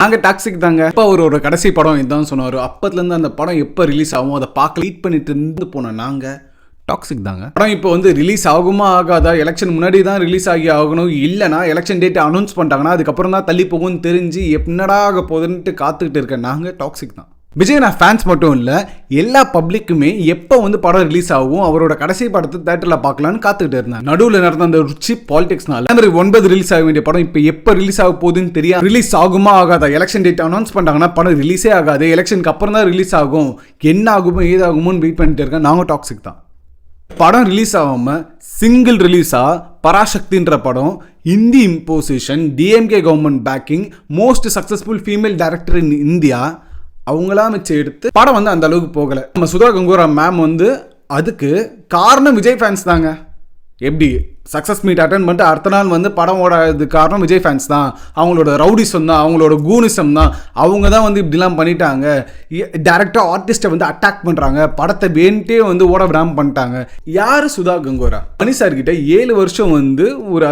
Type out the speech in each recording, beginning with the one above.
நாங்கள் டாக்ஸிக் தாங்க. இப்போ அவரோட கடைசி படம் இதுதான் சொன்னார். அப்பத்துலேருந்து அந்த படம் எப்போ ரிலீஸ் ஆகும் அதை பார்க்க வெயிட் பண்ணிட்டு இருந்து போனோம். நாங்கள் டாக்ஸிக் தாங்க. படம் இப்போ வந்து ரிலீஸ் ஆகுமா ஆகாதா, எலெக்ஷன் முன்னாடி தான் ரிலீஸ் ஆகி ஆகணும், இல்லைனா எலெக்ஷன் டேட் அனௌன்ஸ் பண்ணிட்டாங்கன்னா அதுக்கப்புறம் தான் தள்ளி போகும்னு தெரிஞ்சு என்னடா ஆக போகுதுன்ட்டு காத்துக்கிட்டு இருக்கேன். நாங்கள் டாக்ஸிக் தான். விஜய் நான் ஃபேன்ஸ் மட்டும் இல்லை, எல்லா பப்ளிக்குமே எப்போ வந்து படம் ரிலீஸ் ஆகும், அவரோட கடைசி படத்தை தேட்டரில் பார்க்கலான்னு காத்துக்கிட்டு இருந்தேன். நடுவில் நடந்த அந்த ருச்சி பாலிடிக்ஸ்னால ஜனவரி 9 ரிலீஸ் ஆக வேண்டிய படம் இப்போ எப்போ ரிலீஸ் ஆக போகுதுன்னு தெரியாது. ரிலீஸ் ஆகுமா ஆகாதா, எலெக்ஷன் டேட் அனௌன்ஸ் பண்ணிட்டாங்கன்னா படம் ரிலீஸே ஆகாது, எலெக்ஷனுக்கு அப்புறம் தான் ரிலீஸ் ஆகும், என்ன ஆகுமோ ஏதாகுமோன்னு வெயிட் பண்ணிட்டு இருக்கேன். நாங்கள் டாக்ஸிக் தான். படம் ரிலீஸ் ஆகாமல் சிங்கிள் ரிலீஸாக பராசக்தின்ற படம், Hindi imposition, DMK government backing, most successful female director in India, அவங்களாம் வச்சு எடுத்து படம் வந்து அந்த அளவுக்கு போகலை. நம்ம சுதா கங்கோரா மேம் வந்து அதுக்கு காரணம் விஜய் ஃபேன்ஸ் தாங்க. எப்படி சக்ஸஸ் மீட் அட்டன் பண்ணிட்டு அடுத்த நாள் வந்து படம் ஓடாது காரணம் விஜய் ஃபேன்ஸ் தான், அவங்களோட ரவுடிசம் தான், அவங்களோட கூனிசம் தான், அவங்க தான் வந்து இப்படிலாம் பண்ணிட்டாங்க, டேரக்டாக ஆர்டிஸ்ட்டை வந்து அட்டாக் பண்ணுறாங்க, படத்தை வேண்டிட்டே வந்து ஓட விடாமல் பண்ணிட்டாங்க. யார் சுதா கங்கோரா? மணி சார் கிட்ட 7 வருஷம் வந்து ஒரு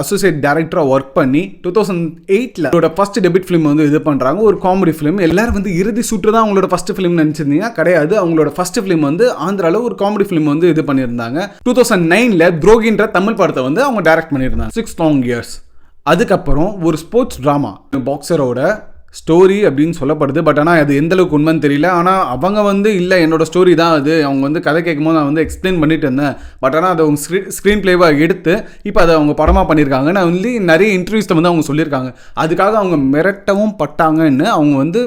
அசோசியேட் டைரக்டராக ஒர்க் பண்ணி 2008 ஃபர்ஸ்ட் டெபிட் ஃபிலிம் வந்து இது பண்ணுறாங்க, ஒரு காமெடி ஃபிலிம். எல்லாரும் வந்து இறுதி சுற்று தான் அவங்களோட ஃபர்ஸ்ட் ஃபிலிம் நினச்சிருந்தீங்கன்னா கிடையாது. அவங்களோட ஃபர்ஸ்ட் ஃபிலிம் வந்து ஆந்திராவில் ஒரு காமெடி ஃபிலிம் வந்து இது பண்ணியிருந்தாங்க. 2009 துரோகின்ற தமிழ் படத்தை வந்து அவங்க டைரக்ட் பண்ணியிருந்தாங்க 6 long years. அதுக்கப்புறம் ஒரு ஸ்போர்ட்ஸ் ட்ராமா பாக்ஸரோட ஸ்டோரி அப்படின்னு சொல்லப்படுது. பட் ஆனால் அது எந்த அளவுக்கு உண்மைன்னு தெரியல. ஆனால் அவங்க வந்து இல்லை என்னோட ஸ்டோரி தான் அது, அவங்க வந்து கதை கேட்கும்போது நான் வந்து எக்ஸ்பிளைன் பண்ணிட்டு இருந்தேன். பட் ஆனால் அதை அவங்க ஸ்க்ரீன் பிளேவாக எடுத்து இப்போ அதை அவங்க படமாக பண்ணியிருக்காங்க. நான் வந்து நிறைய இன்டர்வியூஸில் வந்து அவங்க சொல்லியிருக்காங்க. அதுக்காக அவங்க மிரட்டவும் பட்டாங்கன்னு அவங்க வந்து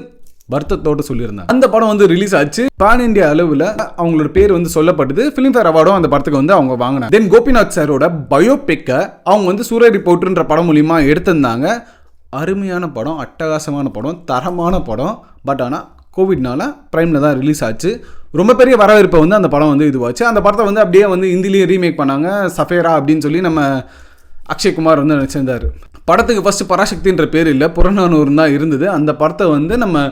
வருத்தத்தோடு சொல்லியிருந்தாங்க. அந்த படம் வந்து ரிலீஸ் ஆச்சு. பான் இந்தியா அளவில் அவங்களோட பேர் வந்து சொல்லப்பட்டது. ஃபிலிம்ஃபேர் அவார்டும் அந்த படத்துக்கு வந்து அவங்க வாங்கினாங்க. தென் கோபிநாத் சாரோட பயோபிக்கை அவங்க வந்து சூரிய ரிப்போர்ட்ன்ற படம் மூலிமா எடுத்திருந்தாங்க. அருமையான படம், அட்டகாசமான படம், தரமான படம். பட் ஆனால் கோவிட்னால பிரைமில் தான் ரிலீஸ் ஆச்சு. ரொம்ப பெரிய வரவேற்பை வந்து அந்த படம் வந்து இதுவாச்சு. அந்த படத்தை வந்து அப்படியே வந்து ஹிந்திலேயே ரீமேக் பண்ணாங்க, சஃபேரா அப்படின்னு சொல்லி நம்ம அக்ஷய்குமார் வந்து நினச்சிருந்தார். படத்துக்கு ஃபஸ்ட்டு பராசக்தின்ற பேர் இல்லை, புறநானூறு தான் இருந்தது. அந்த படத்தை வந்து நம்ம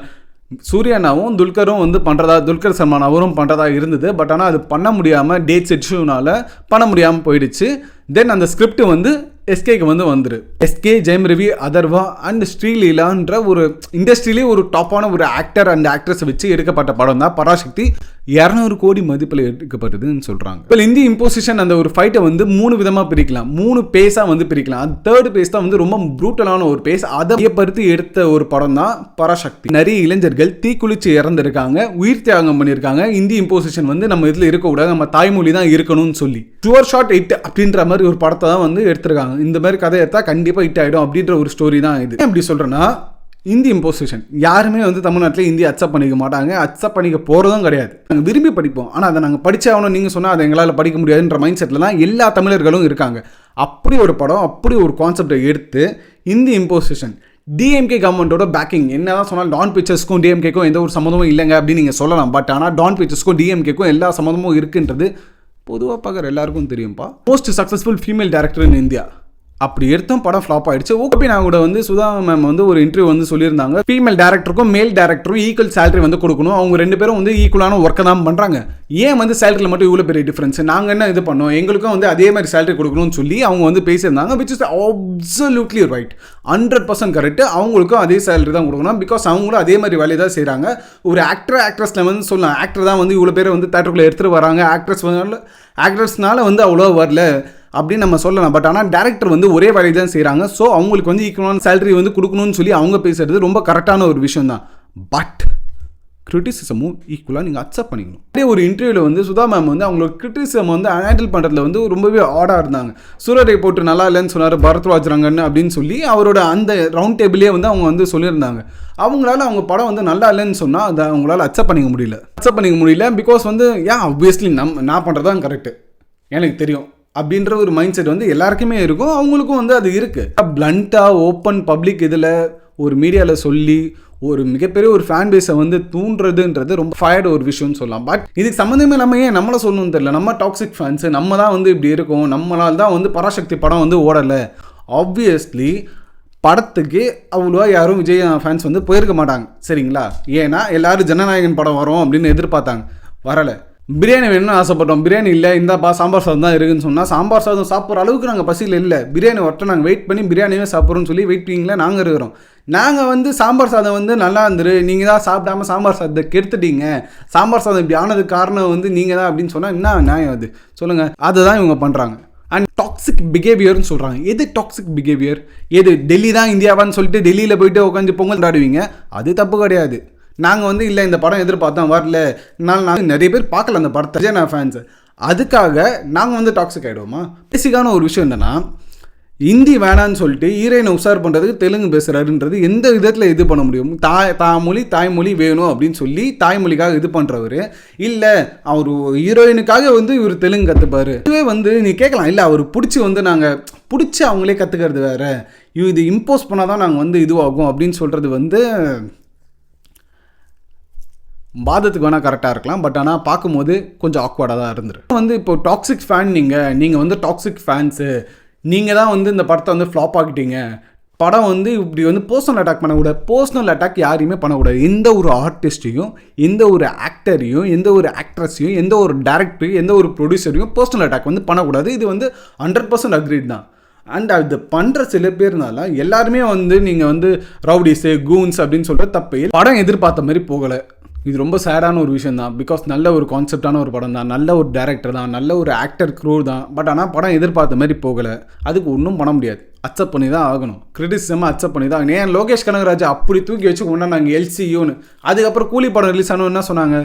சூர்யானாவும் துல்கரும் வந்து பண்ணுறதா, துல்கர் சல்மான் அவரும் பண்ணுறதா இருந்தது. பட் ஆனால் அது பண்ண முடியாமல் டேட்ஸ் இஷ்யூனால பண்ண முடியாமல் போயிடுச்சு. தென் அந்த ஸ்கிரிப்ட் வந்து எஸ்கேக்கு வந்து வந்துரு. எஸ்கே, ஜெயம் ரவி, அதர்வா அண்ட் ஸ்ரீலீலான்ற ஒரு இண்டஸ்ட்ரியிலே ஒரு டாப்பான ஒரு ஆக்டர் அண்ட் ஆக்ட்ரஸை வச்சு எடுக்கப்பட்ட படம் தான் பராசக்தி. 200 கோடி மதிப்பில் எடுக்கப்பட்டதுன்னு சொல்கிறாங்க. இப்போ இந்தி இம்போசிஷன் அந்த ஒரு ஃபைட்டை வந்து 3 விதமாக பிரிக்கலாம், 3 பேஸாக வந்து பிரிக்கலாம். அது 3rd பேஸ் தான் வந்து ரொம்ப ப்ரூட்டலான ஒரு பேஸ். அதை மையப்படுத்தி எடுத்த ஒரு படம் தான் பராசக்தி. நிறைய இளைஞர்கள் தீக்குளிச்சு இறந்துருக்காங்க, உயிர் தியாகம் பண்ணியிருக்காங்க. இந்தி இம்போசிஷன் வந்து நம்ம இதில் இருக்கக்கூடாது, நம்ம தாய்மொழி தான் இருக்கணும்னு சொல்லி ஷுவர் ஷாட் ஹிட் அப்படின்ற மாதிரி ஒரு படத்தை தான் வந்து எடுத்திருக்காங்க. இந்த மாதிரி கதை எடுத்தா கண்டிப்பாக ஹிட் ஆகிடும் அப்படின்ற ஒரு ஸ்டோரி தான் இது. எப்படி சொல்கிறேன்னா, இந்தி இம்போசிஷன் யாருமே வந்து தமிழ்நாட்டில் இந்தி அக்செப்ட் பண்ணிக்க மாட்டாங்க, அக்செப்ட் பண்ணிக்க போகிறதும் கிடையாது. நாங்கள் விரும்பி படிப்போம், ஆனால் அதை நாங்கள் படித்தாகணும் நீங்கள் சொன்னால் அதை எங்களால் படிக்க முடியாதுன்ற மைண்ட் செட்டில் தான் எல்லா தமிழர்களும் இருக்காங்க. அப்படி ஒரு படம், அப்படி ஒரு கான்செப்டை எடுத்து இந்தி இம்போசிஷன், டிஎம்கே கவர்மெண்ட்டோட பேக்கிங். என்ன தான் சொன்னால் டான் பிக்சர்ஸ்க்கும் டிஎம்கேக்கும் எந்த ஒரு சம்மந்தமும் இல்லைங்க அப்படின்னு நீங்கள் சொல்லலாம். பட் ஆனால் டான் பிக்சர்ஸ்க்கும் டிஎம்கேக்கும் எல்லா சம்மந்தமும் இருக்குன்றது பொதுவாக பார்க்குற எல்லாருக்கும் தெரியும்ப்பா. Most successful female director in India. அப்படி எடுத்தும் படம் ஃப்ளாப் ஆயிடுச்சு. ஓகே, நான் கூட வந்து சுதா மேம் வந்து ஒரு இன்டர்வியூ வந்து சொல்லியிருந்தாங்க, ஃபீமேல் டேரக்டருக்கும் மேல் டேரக்டரும் ஈக்குவல் சேலரி வந்து கொடுக்கணும், அவங்க 2 பேரும் வந்து ஈக்குவலான ஒர்க்கை தான் பண்ணுறாங்க, ஏன் வந்து சேலரியில் மட்டும் இவ்வளோ பெரிய டிஃப்ரென்ஸ், நாங்கள் என்ன இது பண்ணோம், எங்களுக்கும் வந்து அதே மாதிரி சேலரி கொடுக்கணும்னு சொல்லி அவங்க வந்து பேசியிருந்தாங்க. Which is absolutely right, 100% correct. அவங்களுக்கும் அதே சேலரி தான் கொடுக்கணும், பிகாஸ் அவங்களும் அதே மாதிரி வேலையை தான் செய்கிறாங்க. ஒரு ஆக்ட்ரஸில் வந்து சொல்லலாம், ஆக்டர் தான் வந்து இவ்வளோ பேர் வந்து தேட்டருக்குள்ளே எடுத்துகிட்டு வராங்க, ஆக்ட்ரஸ்னால வந்து அவ்வளோ வரல அப்படின்னு நம்ம சொல்லலாம். பட் ஆனால் டேரக்டர் வந்து ஒரே வேலையை தான் செய்கிறாங்க. ஸோ அவங்களுக்கு வந்து ஈக்குவலான சேலரி வந்து கொடுக்கணும்னு சொல்லி அவங்க பேசுகிறது ரொம்ப கரெக்டான ஒரு விஷயம் தான். பட் கிரிட்டிசிசமும் ஈக்குவலாக நீங்கள் அக்செப்ட் பண்ணிக்கணும். அதே ஒரு இன்டர்வியூவில் வந்து சுதா மேம் வந்து அவங்களோட கிரிட்டிசிசம் வந்து ஹேண்டில் பண்ணுறதுல வந்து ரொம்பவே ஆடாக இருந்தாங்க. சூரரை போட்டு நல்லா இல்லைன்னு சொன்னார் பரத்வாஜ் ரங்கன் அப்படின்னு சொல்லி அவரோட அந்த ரவுண்ட் டேபிளே வந்து அவங்க வந்து சொல்லியிருந்தாங்க. அவங்களால அவங்க படம் வந்து நல்லா இல்லைன்னு சொன்னால் அதை அவங்களால அக்செப்ட் பண்ணிக்க முடியல. பிகாஸ் வந்து ஆப்வியஸ்லி நான் பண்ணுறது தான் கரெக்டு, எனக்கு தெரியும் அப்படின்ற ஒரு மைண்ட் செட் வந்து எல்லாருக்குமே இருக்கும், அவங்களுக்கும் வந்து அது இருக்குது. பிளண்ட்டாக ஓப்பன் பப்ளிக் இதில் ஒரு மீடியாவில் சொல்லி ஒரு மிகப்பெரிய ஒரு ஃபேன் பேஸை வந்து தூண்டுறதுன்றது ரொம்ப ஃபயர்டு ஒரு விஷயம்னு சொல்லலாம். பட் இதுக்கு சம்மந்தமே நம்ம ஏன் நம்மளை சொல்லணும்னு தெரியல. நம்ம டாக்ஸிக் ஃபேன்ஸு நம்ம தான் வந்து இப்படி இருக்கும், நம்மளால் தான் வந்து பராசக்தி படம் வந்து ஓடலை. ஆப்வியஸ்லி படத்துக்கு அவ்வளோவா யாரும் விஜய் ஃபேன்ஸ் வந்து போயிருக்க மாட்டாங்க, சரிங்களா? ஏன்னா எல்லாரும் ஜனநாயகன் படம் வரும் அப்படின்னு எதிர்பார்த்தாங்க, வரலை. பிரியாணி வேணும்னு ஆசைப்பட்டோம், பிரியாணி இல்லை, இந்தாப்பா சாம்பார் சாதம் தான் இருக்குன்னு சொன்னால் சாம்பார் சாதம் சாப்பிட்ற அளவுக்கு நாங்கள் பசியில் இல்லை, பிரியாணி வரட்டும் நாங்கள் வெயிட் பண்ணி பிரியாணியே சாப்பிட்றோன்னு சொல்லி வெயிட்டிங்கில் நாங்கள் இருக்கிறோம். நாங்கள் வந்து சாம்பார் சாதம் வந்து நல்லா இருந்துரு, நீங்கள் தான் சாப்பிடாம சாம்பார் சாதத்தை கெடுத்துட்டீங்க, சாம்பார் சாதம் இப்படி ஆனதுக்கு காரணம் வந்து நீங்கள் தான் அப்படின்னு சொன்னால் என்ன நியாயம் அது சொல்லுங்கள்? அதுதான் இவங்க பண்ணுறாங்க. அண்ட் டாக்ஸிக் பிஹேவியர்னு சொல்கிறாங்க. எது டாக்ஸிக் பிஹேவியர்? எது டெல்லி தான் இந்தியாவான்னு சொல்லிட்டு டெல்லியில் போயிட்டு உட்காந்து பொங்கல் கொண்டாடுவீங்க, அது தப்பு கிடையாது. நாங்கள் வந்து இல்லை இந்த படம் எதிர்பார்த்தோம் வரல, நாங்கள் நிறைய பேர் பார்க்கல அந்த படத்தை, விஜய் நான் ஃபேன்ஸு, அதுக்காக நாங்கள் வந்து டாக்ஸிக் ஆகிடுவோமா? பேசிக்கான ஒரு விஷயம் என்னென்னா, ஹிந்தி வேணான்னு சொல்லிட்டு ஹீரோயினை உஷார் பண்ணுறதுக்கு தெலுங்கு பேசுகிறாருன்றது எந்த விதத்தில் இது பண்ண முடியும்? தாய்மொழி வேணும் அப்படின்னு சொல்லி தாய்மொழிக்காக இது பண்ணுறவர் இல்லை, அவர் ஹீரோயினுக்காக வந்து இவர் தெலுங்கு கற்றுப்பார். இதுவே வந்து நீ கேட்கலாம், இல்லை அவர் பிடிச்சி வந்து நாங்கள் பிடிச்சி அவங்களே கற்றுக்கிறது வேறு, இது இம்போஸ் பண்ணால் தான் நாங்கள் வந்து இதுவாகும் அப்படின்னு சொல்கிறது வந்து வாதத்துக்கு வேணால் கரெக்டாக இருக்கலாம். பட் ஆனால் பார்க்கும்போது கொஞ்சம் ஆக்வர்டாக தான் இருந்துரு. வந்து இப்போ டாக்ஸிக் ஃபேன் நீங்கள் வந்து டாக்ஸிக் ஃபேன்ஸு, நீங்கள் தான் வந்து இந்த படத்தை வந்து ஃப்ளாப் ஆகிட்டீங்க, படம் வந்து இப்படி வந்து பர்சனல் அட்டாக் பண்ணக்கூடாது. பர்சனல் அட்டாக் யாரையுமே பண்ணக்கூடாது. எந்த ஒரு ஆர்டிஸ்ட்டையும், எந்த ஒரு ஆக்டரையும், எந்த ஒரு ஆக்ட்ரஸையும், எந்த ஒரு டேரக்டரையும், எந்த ஒரு ப்ரொடியூசரையும் பர்சனல் அட்டாக் வந்து பண்ணக்கூடாது. இது வந்து 100% அக்ரீட் தான். அண்ட் அது பண்ணுற சில பேர்னால எல்லாருமே வந்து நீங்கள் வந்து ரவுடிஸு கூன்ஸ் அப்படின்னு சொல்கிற தப்பு. படம் எதிர்பார்த்த மாதிரி போகலை. இது ரொம்ப சேடான ஒரு விஷயம் தான். பிகாஸ் நல்ல ஒரு கான்செப்டான ஒரு படம் தான், நல்ல ஒரு டேரக்டர் தான், நல்ல ஒரு ஆக்டர் க்ரூ தான். பட் ஆனால் படம் எதிர்பார்த்த மாதிரி போகலை. அதுக்கு ஒன்றும் பண்ண முடியாது, அக்செப்ட் பண்ணி தான் ஆகணும். கிரிட்டிசிசமாக அக்செப்ட் பண்ணி தான். ஏன் லோகேஷ் கனகராஜ் அப்படி தூக்கி வச்சு கொண்டாங்க எல்சியூன்னு. அதுக்கப்புறம் கூலி படம் ரிலீஸ் ஆனோன்னு என்ன சொன்னாங்க?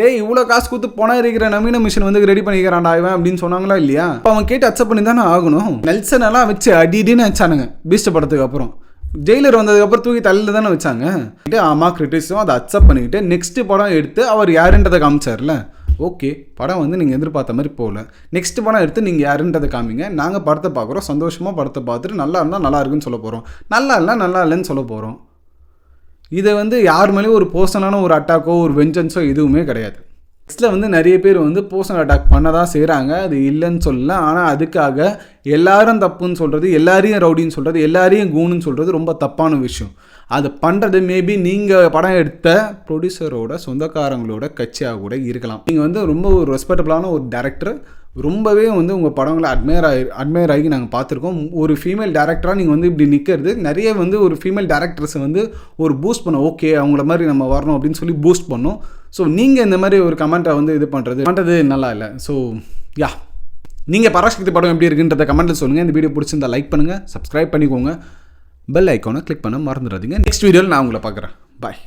டேய் இவ்வளோ காசு கொடுத்து பணம் இருக்கிற நவீன மிஷின் வந்து ரெடி பண்ணிக்கிறான்டா இவன் அப்படின்னு சொன்னாங்களா இல்லையா? அப்போ அவன் கேட்டு அக்செப்ட் பண்ணி தானே ஆகணும். நெல்சன் எல்லாம் வச்சு அடின்னு வச்சானுங்க பீஸ்ட் படத்துக்கு அப்புறம். ஜெயிலர் வந்ததுக்கப்புறம் தூக்கி தள்ளில் தானே வச்சாங்க. ஆமாம் கிரிட்டிஸும் அதை அக்செப்ட் பண்ணிக்கிட்டு நெக்ஸ்ட் படம் எடுத்து அவர் யாருன்றதை காமிச்சார்ல. ஓகே, படம் வந்து நீங்கள் எதிர்பார்த்த மாதிரி போகல, நெக்ஸ்ட் படம் எடுத்து நீங்கள் யாருன்றதை காமிங்க, நாங்கள் படத்தை பார்க்குறோம், சந்தோஷமாக படத்தை பார்த்துட்டு நல்லா இருந்தால் நல்லா இருக்குன்னு சொல்ல போகிறோம், நல்லா இல்லைனா நல்லா இல்லைன்னு சொல்ல போகிறோம். இதை வந்து யார் மேலேயும் ஒரு பர்சனலான ஒரு அட்டாக்கோ ஒரு வெஞ்சன்ஸோ எதுவுமே கிடையாது. நெக்ஸ்ட்டில் வந்து நிறைய பேர் வந்து பர்சனல் அட்டாக் பண்ண தான் செய்கிறாங்க, அது இல்லைன்னு சொல்லல. ஆனால் அதுக்காக எல்லாரும் தப்புன்னு சொல்கிறது, எல்லாரையும் ரவுடின்னு சொல்கிறது, எல்லாரையும் கூணுன்னு சொல்கிறது ரொம்ப தப்பான விஷயம். அது பண்ணுறது மேபி நீங்கள் படம் எடுத்த ப்ரொடியூசரோட சொந்தக்காரங்களோட கட்சியாக கூட இருக்கலாம். நீங்கள் வந்து ரொம்ப ஒரு ரெஸ்பெக்டபுளான ஒரு டேரக்டர், ரொம்பவே வந்து உங்கள் படங்களை அட்மையர் ஆகி நாங்கள் பார்த்துருக்கோம். ஒரு ஃபீமேல் டேரக்டராக நீங்கள் வந்து இப்படி நிற்கிறது நிறைய வந்து ஒரு ஃபீமேல் டேரக்டர்ஸை வந்து ஒரு பூஸ்ட் பண்ண, ஓகே அவங்கள மாதிரி நம்ம வரணும் அப்படின்னு சொல்லி பூஸ்ட் பண்ணோம். ஸோ நீங்கள் இந்த மாதிரி ஒரு கமெண்ட்டை வந்து இது பண்ணுறது நல்லா இல்லை. ஸோ யா, நீங்கள் பராசக்தி படம் எப்படி இருக்குன்றத கமெண்ட்டில் சொல்லுங்கள். இந்த வீடியோ பிடிச்சிருந்தா லைக் பண்ணுங்கள், சப்ஸ்கிரைப் பண்ணிக்கோங்க, பெல் ஐக்கானை கிளிக் பண்ண மறந்துடாதீங்க. நெக்ஸ்ட் வீடியோவில் நான் உங்களை பார்க்குறேன். பாய்.